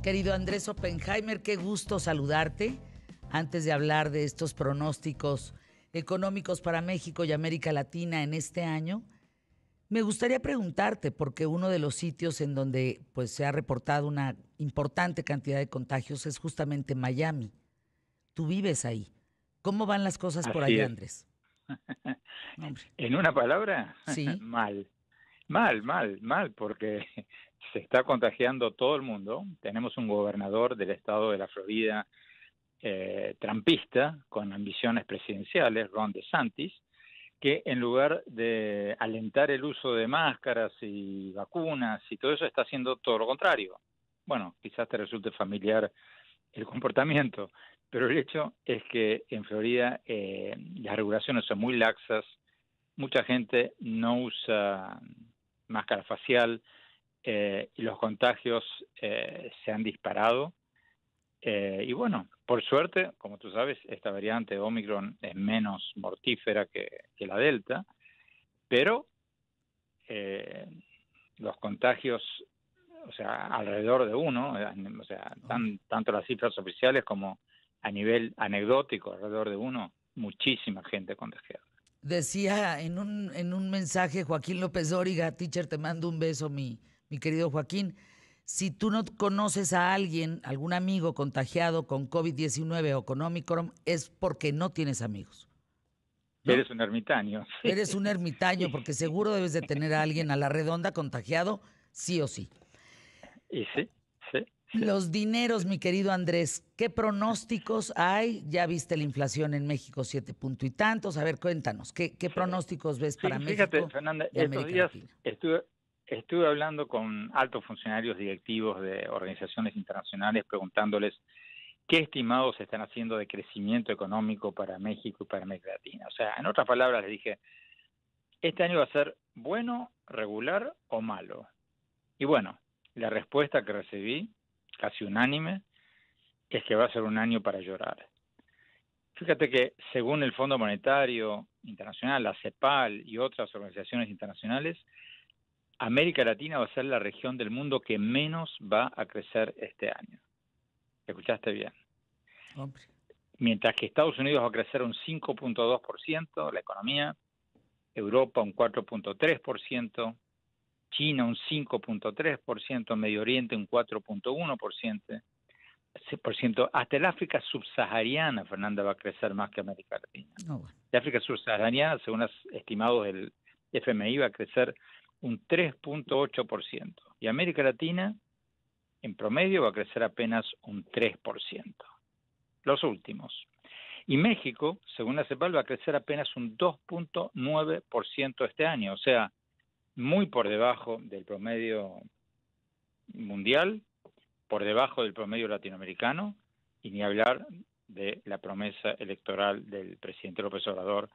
Querido Andrés Oppenheimer, qué gusto saludarte. Antes de hablar de estos pronósticos económicos para México y América Latina en este año, me gustaría preguntarte, porque uno de los sitios en donde pues, se ha reportado una importante cantidad de contagios es justamente Miami. Tú vives ahí. ¿Cómo van las cosas por Así allá, es. Andrés? Hombre, En una palabra, sí, mal. Mal, porque se está contagiando todo el mundo. Tenemos un gobernador del estado de la Florida, trampista, con ambiciones presidenciales, Ron DeSantis, que en lugar de alentar el uso de máscaras y vacunas y todo eso, está haciendo todo lo contrario. Bueno, quizás te resulte familiar el comportamiento, pero el hecho es que en Florida las regulaciones son muy laxas, mucha gente no usa máscara facial y los contagios se han disparado. Y bueno, por suerte, como tú sabes, esta variante Omicron es menos mortífera que la Delta, pero eh, los contagios, o sea, alrededor de uno, o sea, hombre. tanto las cifras oficiales como a nivel anecdótico, alrededor de uno, muchísima gente contagiada. Decía en un mensaje Joaquín López Dóriga, teacher, te mando un beso, mi querido Joaquín. Si tú no conoces a alguien, algún amigo contagiado con COVID-19 o con Omicron, es porque no tienes amigos, ¿no? Eres un ermitaño, sí. Eres un ermitaño porque seguro debes de tener a alguien a la redonda contagiado, sí o sí. Y sí, sí, sí. Los dineros, mi querido Andrés, ¿qué pronósticos hay? Ya viste la inflación en México, 7 punto y tantos. A ver, cuéntanos, ¿qué Sí. pronósticos ves para Fíjate, México Fernanda, y estos América días Latina? estuve hablando con altos funcionarios directivos de organizaciones internacionales preguntándoles qué estimados se están haciendo de crecimiento económico para México y para América Latina. O sea, en otras palabras, les dije, ¿este año va a ser bueno, regular o malo? Y bueno, la respuesta que recibí, casi unánime, es que va a ser un año para llorar. Fíjate que según el Fondo Monetario Internacional, la CEPAL y otras organizaciones internacionales, América Latina va a ser la región del mundo que menos va a crecer este año. ¿Escuchaste bien? Hombre, Mientras que Estados Unidos va a crecer un 5,2%, la economía, Europa un 4,3%, China un 5,3%, Medio Oriente un 4,1%, hasta el África subsahariana, Fernanda, va a crecer más que América Latina. no, bueno. El África subsahariana, según los estimados del FMI, va a crecer un 3,8%. Y América Latina, en promedio, va a crecer apenas un 3%. Los últimos. Y México, según la CEPAL, va a crecer apenas un 2,9% este año. O sea, muy por debajo del promedio mundial, por debajo del promedio latinoamericano, y ni hablar de la promesa electoral del presidente López Obrador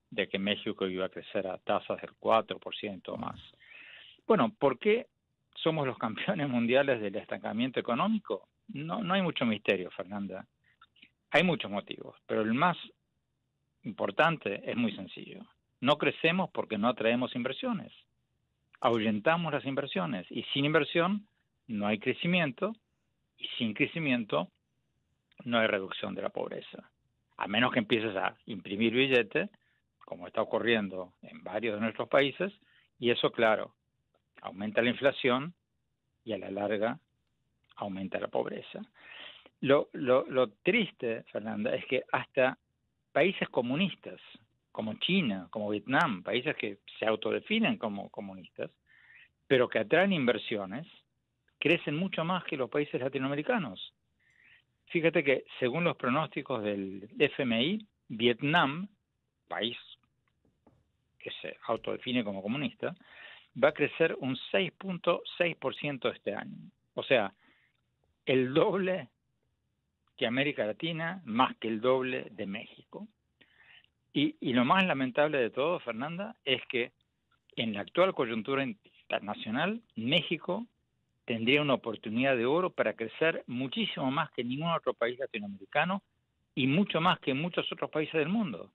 de que México iba a crecer a tasas del 4% o más. Bueno, ¿por qué somos los campeones mundiales del estancamiento económico? No hay mucho misterio, Fernanda. Hay muchos motivos, pero el más importante es muy sencillo. No crecemos porque no atraemos inversiones. Ahuyentamos las inversiones y sin inversión no hay crecimiento y sin crecimiento no hay reducción de la pobreza. A menos que empieces a imprimir billetes, como está ocurriendo en varios de nuestros países, y eso, claro, aumenta la inflación y a la larga aumenta la pobreza. Lo triste, Fernanda, es que hasta países comunistas, como China, como Vietnam, países que se autodefinen como comunistas, pero que atraen inversiones, crecen mucho más que los países latinoamericanos. Fíjate que según los pronósticos del FMI, Vietnam, país que se autodefine como comunista, va a crecer un 6,6% este año. O sea, el doble que América Latina, más que el doble de México. Y lo más lamentable de todo, Fernanda, es que en la actual coyuntura internacional, México tendría una oportunidad de oro para crecer muchísimo más que ningún otro país latinoamericano y mucho más que muchos otros países del mundo.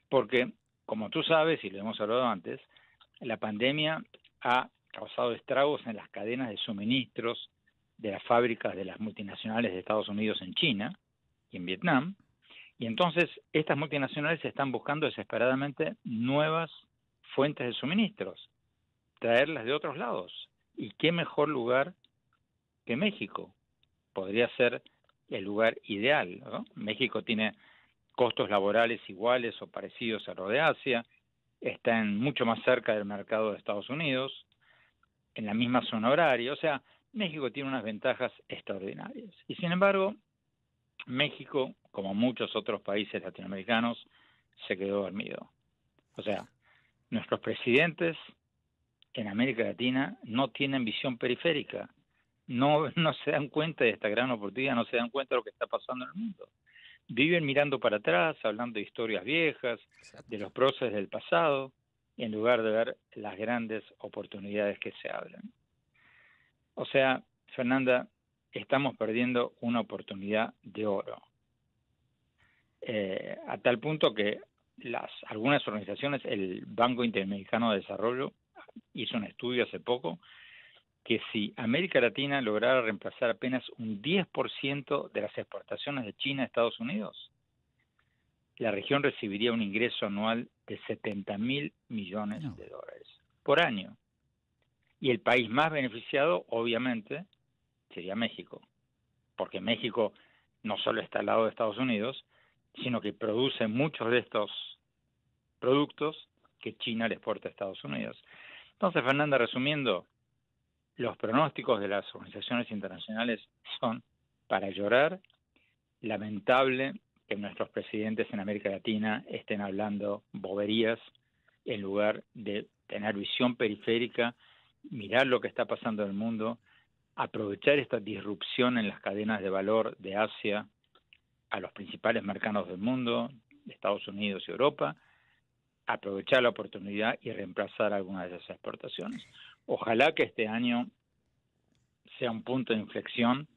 Porque, como tú sabes, y lo hemos hablado antes, la pandemia ha causado estragos en las cadenas de suministros de las fábricas de las multinacionales de Estados Unidos en China y en Vietnam. Y entonces estas multinacionales están buscando desesperadamente nuevas fuentes de suministros, traerlas de otros lados. ¿Y qué mejor lugar que México? Podría ser el lugar ideal, ¿no? México tiene costos laborales iguales o parecidos a los de Asia, está mucho más cerca del mercado de Estados Unidos, en la misma zona horaria, o sea, México tiene unas ventajas extraordinarias. Y sin embargo, México, como muchos otros países latinoamericanos, se quedó dormido. O sea, nuestros presidentes en América Latina no tienen visión periférica, no se dan cuenta de esta gran oportunidad, no se dan cuenta de lo que está pasando en el mundo. Viven mirando para atrás, hablando de historias viejas, de los próceres del pasado, en lugar de ver las grandes oportunidades que se abren. O sea, Fernanda, estamos perdiendo una oportunidad de oro. A tal punto que algunas organizaciones, el Banco Interamericano de Desarrollo hizo un estudio hace poco, que si América Latina lograra reemplazar apenas un 10% de las exportaciones de China a Estados Unidos, la región recibiría un ingreso anual de 70.000 millones de dólares por año. Y el país más beneficiado, obviamente, sería México, porque México no solo está al lado de Estados Unidos, sino que produce muchos de estos productos que China le exporta a Estados Unidos. Entonces, Fernanda, resumiendo, los pronósticos de las organizaciones internacionales son para llorar. Lamentable que nuestros presidentes en América Latina estén hablando boberías en lugar de tener visión periférica, mirar lo que está pasando en el mundo, aprovechar esta disrupción en las cadenas de valor de Asia a los principales mercados del mundo, Estados Unidos y Europa, aprovechar la oportunidad y reemplazar algunas de esas exportaciones. Ojalá que este año sea un punto de inflexión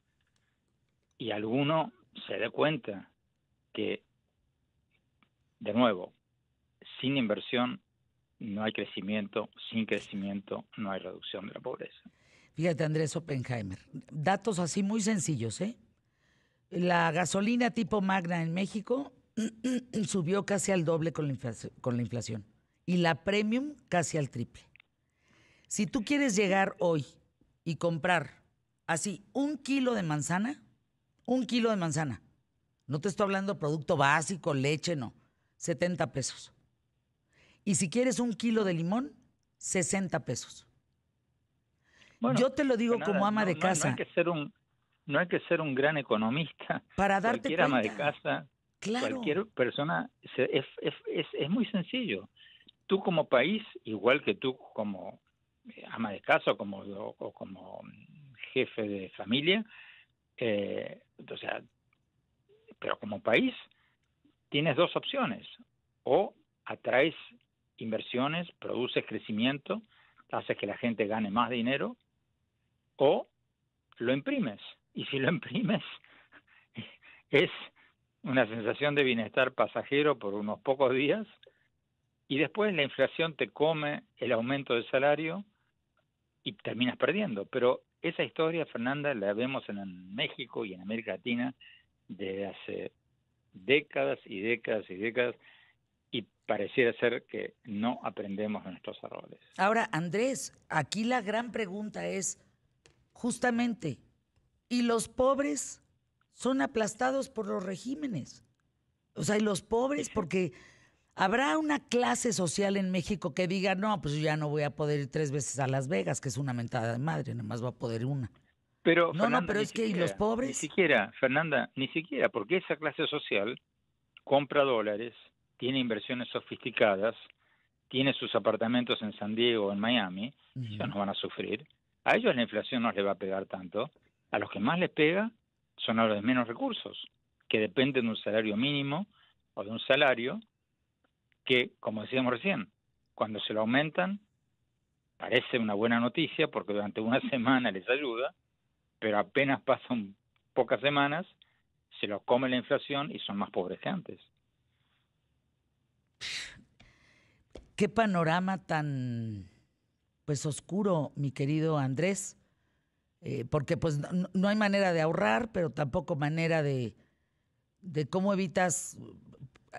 y alguno se dé cuenta que, de nuevo, sin inversión no hay crecimiento, sin crecimiento no hay reducción de la pobreza. Fíjate, Andrés Oppenheimer, datos así muy sencillos, ¿eh? La gasolina tipo Magna en México subió casi al doble con la inflación y la Premium casi al triple. Si tú quieres llegar hoy y comprar así un kilo de manzana, no te estoy hablando producto básico, leche, no, 70 pesos. Y si quieres un kilo de limón, 60 pesos. Bueno, yo te lo digo nada, como ama de no hay casa. que ser un gran economista. Para darte Cualquier ama de cuenta. casa, Claro. cualquier persona, es muy sencillo. Tú como país, igual que tú como ama de casa o como jefe de familia, o sea, pero como país tienes dos opciones: o atraes inversiones, produces crecimiento, haces que la gente gane más dinero, o lo imprimes. Y si lo imprimes, es una sensación de bienestar pasajero por unos pocos días, y después la inflación te come el aumento del salario y terminas perdiendo. Pero esa historia, Fernanda, la vemos en México y en América Latina desde hace décadas y décadas y décadas, y pareciera ser que no aprendemos de nuestros errores. Ahora, Andrés, aquí la gran pregunta es, justamente, ¿y los pobres son aplastados por los regímenes? O sea, ¿y los pobres? Porque habrá una clase social en México que diga, no, pues yo ya no voy a poder ir 3 veces a Las Vegas, que es una mentada de madre, nada más va a poder una. Pero, No, Fernanda, pero ni es que, ¿y los siquiera, pobres? Fernanda, ni siquiera, porque esa clase social compra dólares, tiene inversiones sofisticadas, tiene sus apartamentos en San Diego o en Miami, ellos no van a sufrir. A ellos la inflación no les va a pegar tanto. A los que más les pega son a los de menos recursos, que dependen de un salario mínimo o de un salario que, como decíamos recién, cuando se lo aumentan, parece una buena noticia porque durante una semana les ayuda, pero apenas pasan pocas semanas, se los come la inflación y son más pobres que antes. Qué panorama tan, pues, oscuro, mi querido Andrés. porque pues no hay manera de ahorrar, pero tampoco manera de cómo evitas,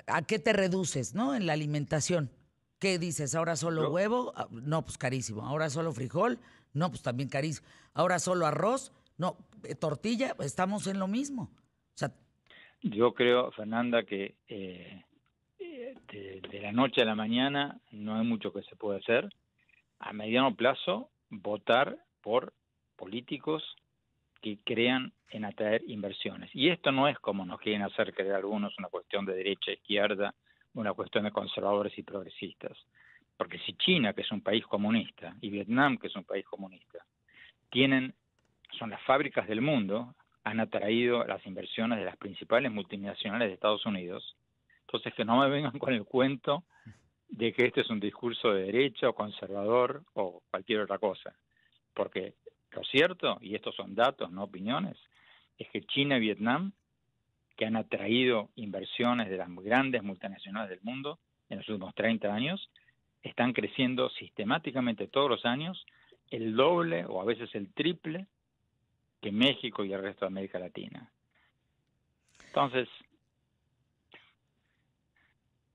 a qué te reduces, ¿no? En la alimentación. ¿Qué dices? ¿Ahora solo Yo, huevo? Ah, no, pues carísimo. ¿Ahora solo frijol? No, pues también carísimo. ¿Ahora solo arroz? No, tortilla, estamos en lo mismo. O sea, yo creo, Fernanda, que de la noche a la mañana no hay mucho que se puede hacer. A mediano plazo, votar por políticos que crean en atraer inversiones. Y esto no es como nos quieren hacer creer algunos, una cuestión de derecha, izquierda, una cuestión de conservadores y progresistas. Porque si China, que es un país comunista, y Vietnam, que es un país comunista, son las fábricas del mundo, han atraído las inversiones de las principales multinacionales de Estados Unidos, entonces que no me vengan con el cuento de que este es un discurso de derecha o conservador o cualquier otra cosa, porque lo cierto, y estos son datos, no opiniones, es que China y Vietnam, que han atraído inversiones de las grandes multinacionales del mundo en los últimos 30 años, están creciendo sistemáticamente todos los años el doble o a veces el triple que México y el resto de América Latina. Entonces,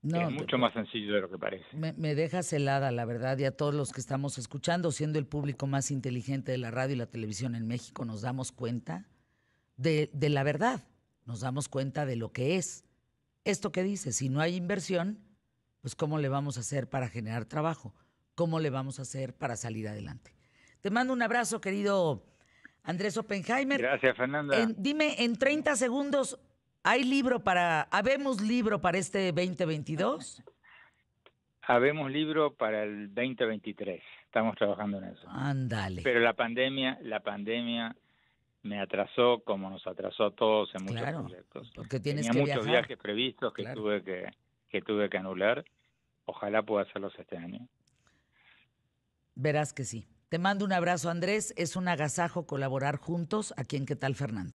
es no, mucho más sencillo de lo que parece. me dejas helada, la verdad, y a todos los que estamos escuchando, siendo el público más inteligente de la radio y la televisión en México, nos damos cuenta de la verdad, nos damos cuenta de lo que es. Esto que dice, si no hay inversión, pues ¿cómo le vamos a hacer para generar trabajo? ¿Cómo le vamos a hacer para salir adelante? Te mando un abrazo, querido Andrés Oppenheimer. Gracias, Fernanda. Dime, en 30 segundos, ¿habemos libro para este 2022? Habemos libro para el 2023. Estamos trabajando en eso. Ándale. Pero la pandemia me atrasó como nos atrasó a todos en muchos Claro, proyectos. porque tienes Tenía que muchos viajar. viajes previstos Claro. que tuve que anular. Ojalá pueda hacerlos este año. Verás que sí. Te mando un abrazo, Andrés. Es un agasajo colaborar juntos aquí en ¿Qué tal, Fernando?